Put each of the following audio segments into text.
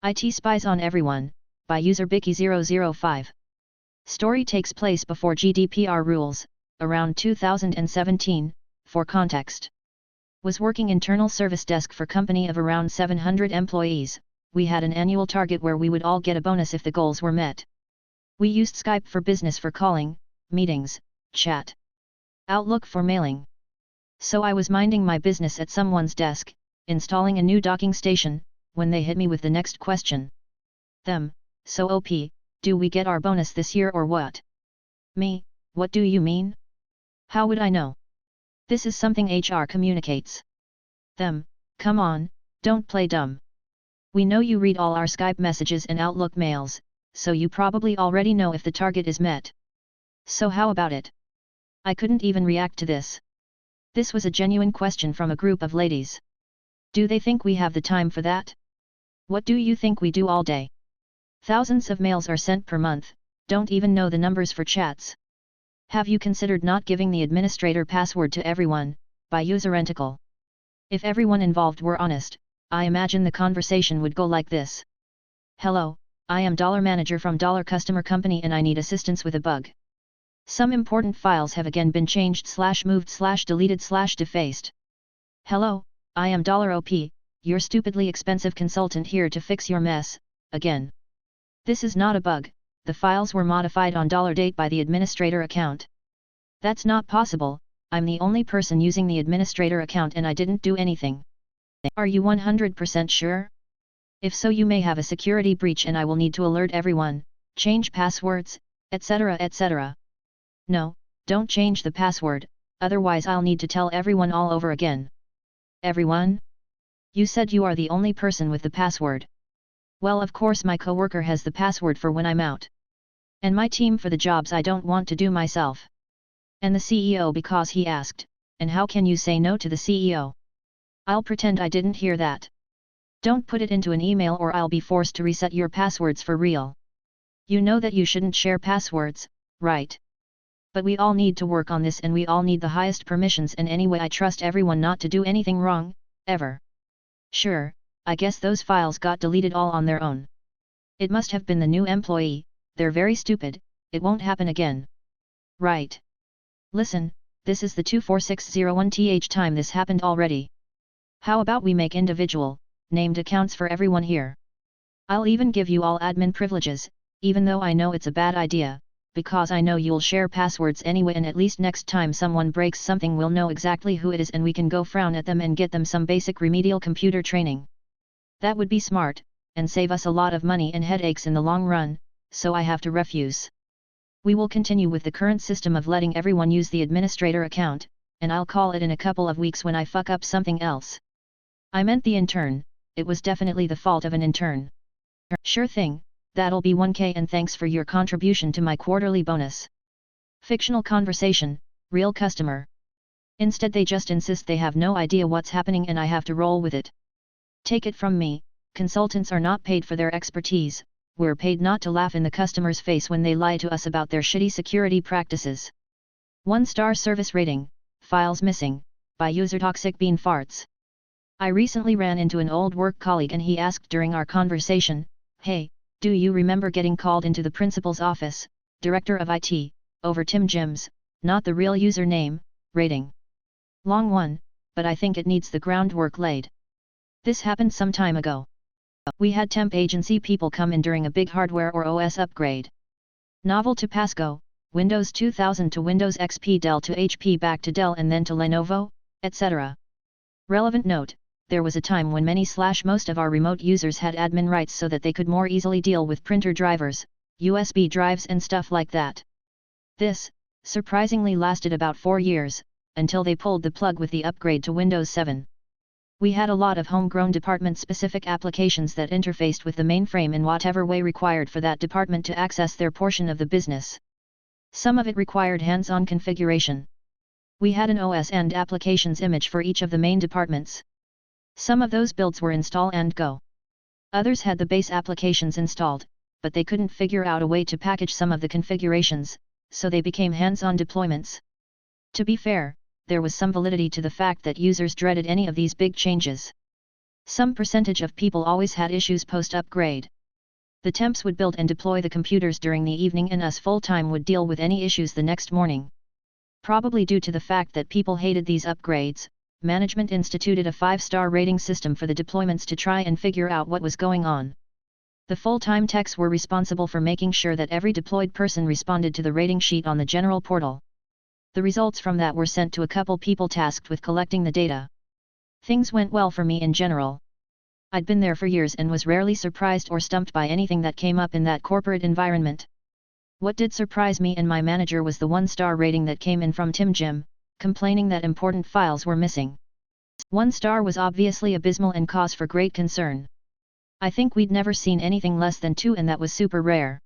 IT Spies on Everyone, by user Bicky005. Story takes place before GDPR rules, around 2017, for context. Was working internal service desk for company of around 700 employees. We had an annual target where we would all get a bonus if the goals were met. We used Skype for business for calling, meetings, chat, Outlook for mailing. So I was minding my business at someone's desk, installing a new docking station, when they hit me with the next question. Them, so OP, do we get our bonus this year or what? Me, what do you mean? How would I know? This is something HR communicates. Them, come on, don't play dumb. We know you read all our Skype messages and Outlook mails, so you probably already know if the target is met. So how about it? I couldn't even react to this. This was a genuine question from a group of ladies. Do they think we have the time for that? What do you think we do all day? Thousands of mails are sent per month, don't even know the numbers for chats. Have you considered not giving the administrator password to everyone, by user-entical? If everyone involved were honest, I imagine the conversation would go like this. Hello, I am $manager from $customer company and I need assistance with a bug. Some important files have again been changed / moved / deleted / defaced. Hello, I am $OP, your stupidly expensive consultant here to fix your mess, again. This is not a bug, the files were modified on $date by the administrator account. That's not possible, I'm the only person using the administrator account and I didn't do anything. Are you 100% sure? If so, you may have a security breach and I will need to alert everyone, change passwords, etc. etc. No, don't change the password, otherwise I'll need to tell everyone all over again. Everyone? You said you are the only person with the password. Well, of course my coworker has the password for when I'm out. And my team for the jobs I don't want to do myself. And the CEO because he asked, and how can you say no to the CEO? I'll pretend I didn't hear that. Don't put it into an email or I'll be forced to reset your passwords for real. You know that you shouldn't share passwords, right? But we all need to work on this and we all need the highest permissions, and anyway I trust everyone not to do anything wrong, ever. Sure, I guess those files got deleted all on their own. It must have been the new employee, they're very stupid, it won't happen again. Right. Listen, this is the 24601th time this happened already. How about we make individual, named accounts for everyone here? I'll even give you all admin privileges, even though I know it's a bad idea, because I know you'll share passwords anyway, and at least next time someone breaks something we'll know exactly who it is and we can go frown at them and get them some basic remedial computer training. That would be smart, and save us a lot of money and headaches in the long run, so I have to refuse. We will continue with the current system of letting everyone use the administrator account, and I'll call it in a couple of weeks when I fuck up something else. I meant the intern, it was definitely the fault of an intern. Sure thing, that'll be 1K and thanks for your contribution to my quarterly bonus. Fictional conversation, real customer. Instead they just insist they have no idea what's happening and I have to roll with it. Take it from me, consultants are not paid for their expertise, we're paid not to laugh in the customer's face when they lie to us about their shitty security practices. 1-star service rating, files missing, by user Toxic Bean Farts. I recently ran into an old work colleague and he asked during our conversation, hey, do you remember getting called into the principal's office, director of IT, over Tim Jim's, not the real username, rating. Long one, but I think it needs the groundwork laid. This happened some time ago. We had temp agency people come in during a big hardware or OS upgrade. Novel to Pasco, Windows 2000 to Windows XP, Dell to HP, back to Dell and then to Lenovo, etc. Relevant note, there was a time when most of our remote users had admin rights so that they could more easily deal with printer drivers, USB drives and stuff like that. This, surprisingly, lasted about 4 years, until they pulled the plug with the upgrade to Windows 7. We had a lot of homegrown department-specific applications that interfaced with the mainframe in whatever way required for that department to access their portion of the business. Some of it required hands-on configuration. We had an OS and applications image for each of the main departments. Some of those builds were install and go. Others had the base applications installed, but they couldn't figure out a way to package some of the configurations, so they became hands-on deployments. To be fair, there was some validity to the fact that users dreaded any of these big changes. Some percentage of people always had issues post-upgrade. The temps would build and deploy the computers during the evening and us full-time would deal with any issues the next morning. Probably due to the fact that people hated these upgrades, management instituted a 5-star rating system for the deployments to try and figure out what was going on. The full-time techs were responsible for making sure that every deployed person responded to the rating sheet on the general portal. The results from that were sent to a couple people tasked with collecting the data. Things went well for me in general. I'd been there for years and was rarely surprised or stumped by anything that came up in that corporate environment. What did surprise me and my manager was the 1-star rating that came in from Tim Jim, complaining that important files were missing. 1 star was obviously abysmal and cause for great concern. I think we'd never seen anything less than 2 and that was super rare.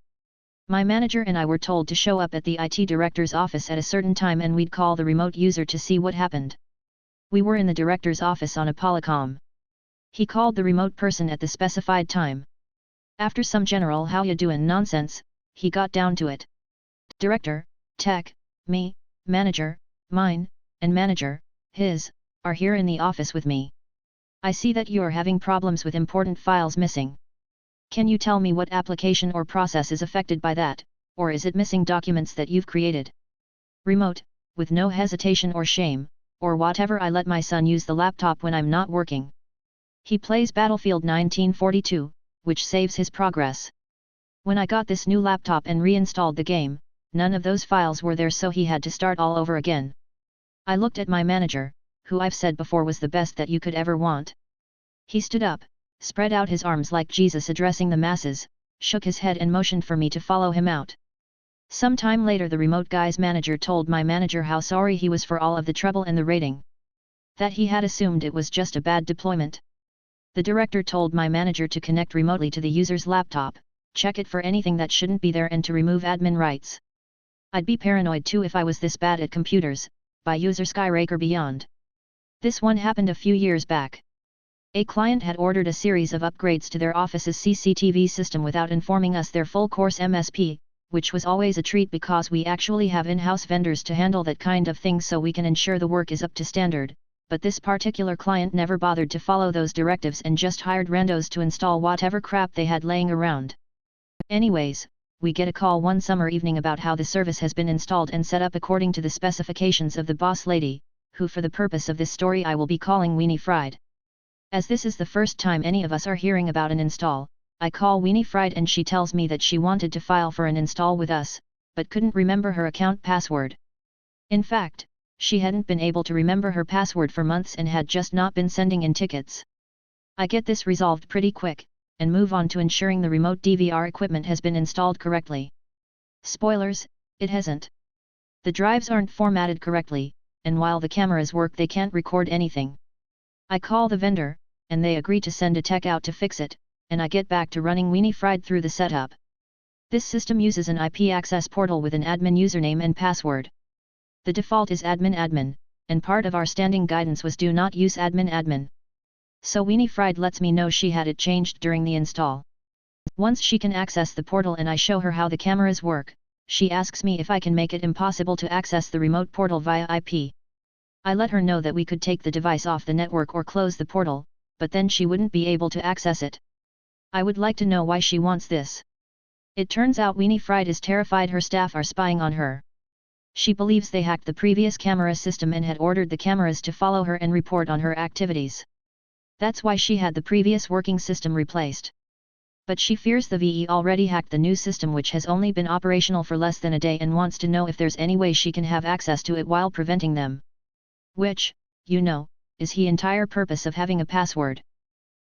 My manager and I were told to show up at the IT director's office at a certain time and we'd call the remote user to see what happened. We were in the director's office on a Polycom. He called the remote person at the specified time. After some general how ya doin' nonsense, he got down to it. Director, tech, me, manager, mine, and manager, his, are here in the office with me. I see that you're having problems with important files missing. Can you tell me what application or process is affected by that, or is it missing documents that you've created? Remote, with no hesitation or shame, or whatever. I let my son use the laptop when I'm not working. He plays Battlefield 1942, which saves his progress. When I got this new laptop and reinstalled the game, none of those files were there, so he had to start all over again. I looked at my manager, who I've said before was the best that you could ever want. He stood up, spread out his arms like Jesus addressing the masses, shook his head and motioned for me to follow him out. Some time later the remote guy's manager told my manager how sorry he was for all of the trouble and the rating. That he had assumed it was just a bad deployment. The director told my manager to connect remotely to the user's laptop, check it for anything that shouldn't be there and to remove admin rights. I'd be paranoid too if I was this bad at computers, by user Skyraker beyond. This one happened a few years back. A client had ordered a series of upgrades to their office's CCTV system without informing us their full course MSP, which was always a treat because we actually have in-house vendors to handle that kind of thing so we can ensure the work is up to standard, but this particular client never bothered to follow those directives and just hired randos to install whatever crap they had laying around. Anyways, we get a call one summer evening about how the service has been installed and set up according to the specifications of the boss lady, who for the purpose of this story I will be calling Weenie Fried. As this is the first time any of us are hearing about an install, I call Weenie Fried and she tells me that she wanted to file for an install with us, but couldn't remember her account password. In fact, she hadn't been able to remember her password for months and had just not been sending in tickets. I get this resolved pretty quick, and move on to ensuring the remote DVR equipment has been installed correctly. Spoilers, it hasn't. The drives aren't formatted correctly, and while the cameras work they can't record anything. I call the vendor, and they agree to send a tech out to fix it, and I get back to running Weenie Fried through the setup. This system uses an IP access portal with an admin username and password. The default is admin, and part of our standing guidance was do not use admin. So Weenie Fried lets me know she had it changed during the install. Once she can access the portal and I show her how the cameras work, she asks me if I can make it impossible to access the remote portal via IP. I let her know that we could take the device off the network or close the portal, but then she wouldn't be able to access it. I would like to know why she wants this. It turns out Weenie Fried is terrified her staff are spying on her. She believes they hacked the previous camera system and had ordered the cameras to follow her and report on her activities. That's why she had the previous working system replaced. But she fears the VE already hacked the new system, which has only been operational for less than a day, and wants to know if there's any way she can have access to it while preventing them. Which, you know, is the entire purpose of having a password.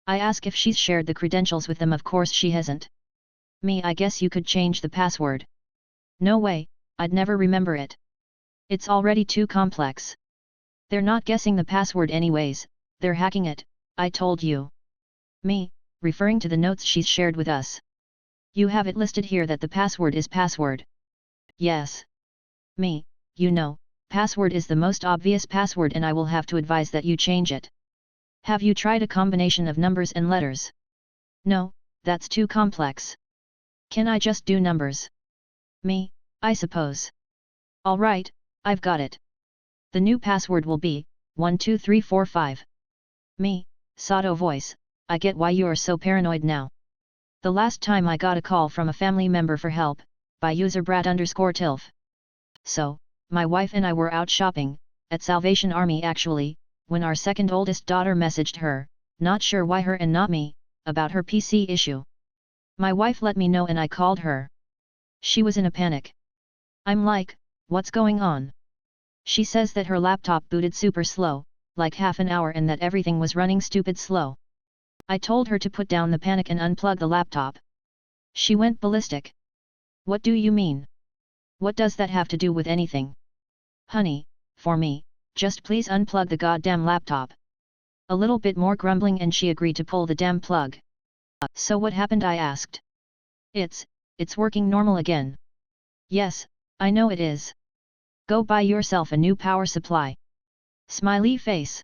I ask if she's shared the credentials with them. Of course she hasn't. Me, I guess you could change the password. No way, I'd never remember it. It's already too complex. They're not guessing the password anyways, they're hacking it, I told you. Me, referring to the notes she's shared with us. You have it listed here that the password is password. Yes. Me, you know, password is the most obvious password and I will have to advise that you change it. Have you tried a combination of numbers and letters? No, that's too complex. Can I just do numbers? Me, I suppose. Alright, I've got it. The new password will be 12345. Me, Sato voice, I get why you're so paranoid now. The last time I got a call from a family member for help, by user brat_tilf. So, my wife and I were out shopping, at Salvation Army actually, when our second oldest daughter messaged her, not sure why her and not me, about her PC issue. My wife let me know and I called her. She was in a panic. I'm like, what's going on? She says that her laptop booted super slow, like half an hour, and that everything was running stupid slow. I told her to put down the panic and unplug the laptop. She went ballistic. What do you mean? What does that have to do with anything? Honey, for me, just please unplug the goddamn laptop. A little bit more grumbling and she agreed to pull the damn plug. So what happened, I asked. It's working normal again. Yes, I know it is. Go buy yourself a new power supply. Smiley face.